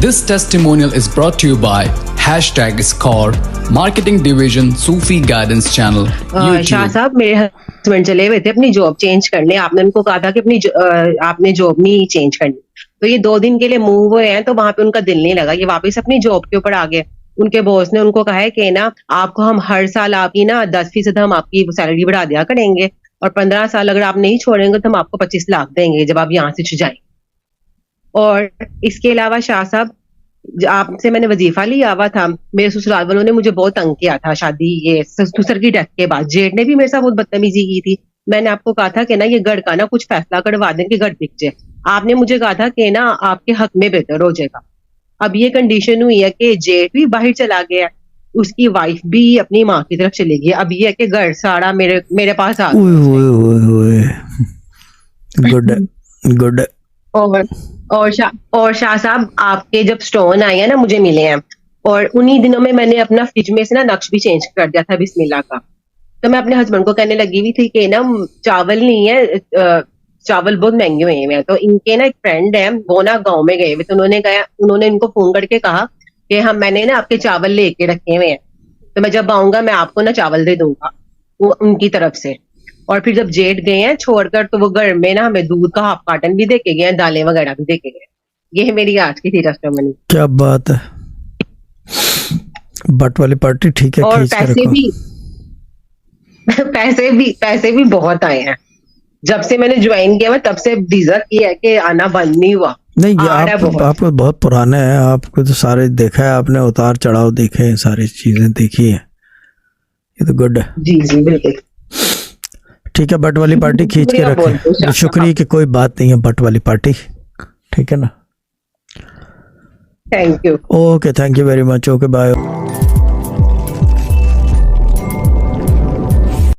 This testimonial is brought to you by #Score Marketing Division Sufi Guidance Channel Shah YouTube। साहब, मेरे husband चले हुए थे अपनी जॉब चेंज करने। आपने उनको कहा था कि आपने जॉब नहीं चेंज करनी, तो ये 2 दिन के लिए मूव हुए हैं, तो वहां पे उनका दिल नहीं लगा, ये वापस अपनी जॉब के ऊपर आ गए। उनके बॉस ने उनको कहा है कि ना आपको हम हर साल आपकी ना 10% हम आपकी सैलरी बढ़ा दिया करेंगे, और 15 साल अगर आप नहीं छोड़ेंगे तो हम आपको 25 लाख देंगे जब आप यहाँ से जाएं। और इसके अलावा शाह साहब, आपसे मैंने वजीफा लिया हुआ था, मेरे ससुराल वालों ने मुझे बहुत तंग किया था शादी ये ससुर की डेथ के बाद। जेठ ने भी मेरे साथ बहुत बदतमीजी की थी। मैंने आपको कहा था कि ना ये गढ़ का ना कुछ फैसला करवा दें कि गढ़ बिक जाए। आपने मुझे कहा था कि ना आपके हक में बेहतर हो जाएगा। अब ये कंडीशन हुई है कि जेठ भी बाहर चला गया, उसकी वाइफ भी अपनी माँ की तरफ चली गई। अब ये है कि घर सारा मेरे पास आ गया। Good good. और शाह साहब, आपके जब स्टोन आए हैं ना मुझे मिले हैं, और उन्हीं दिनों में मैंने अपना फ्रिज में से ना नक्श भी चेंज कर दिया था बिस्मिल्लाह का। तो मैं अपने हस्बैंड को कहने लगी हुई थी कि ना चावल नहीं है, चावल बहुत महंगे हुए हैं। तो इनके ना एक फ्रेंड है, वो ना गाँव में गए हुए, तो उन्होंने इनको फोन करके कहा कि मैंने ना आपके चावल लेके रखे हुए हैं, तो मैं जब आऊंगा मैं आपको ना चावल दे दूंगा, वो उनकी तरफ से। और फिर जब जेठ गए हैं छोड़कर, तो वो घर में ना हमें दूध का हाफ कार्टन भी देके गए हैं, दालें वगैरह भी देके गए। ये है मेरी आज की थी टेस्टिमनी। क्या बात है, बट वाली पार्टी ठीक है। और पैसे भी बहुत आए हैं। जब से मैंने ज्वाइन किया तब से वीजा किया है कि आना बंद नहीं हुआ। नहीं, ये आपको बहुत पुराने हैं, आपको तो सारे देखा है आपने, उतार चढ़ाव देखे हैं, सारी चीजें देखी है, ये तो गुड है। जी जी बिल्कुल ठीक है, बट वाली पार्टी खींच के रखें। शुक्रिया की कोई बात नहीं है, बट वाली पार्टी ठीक है ना। Thank you. Okay, thank you very much. Okay, bye.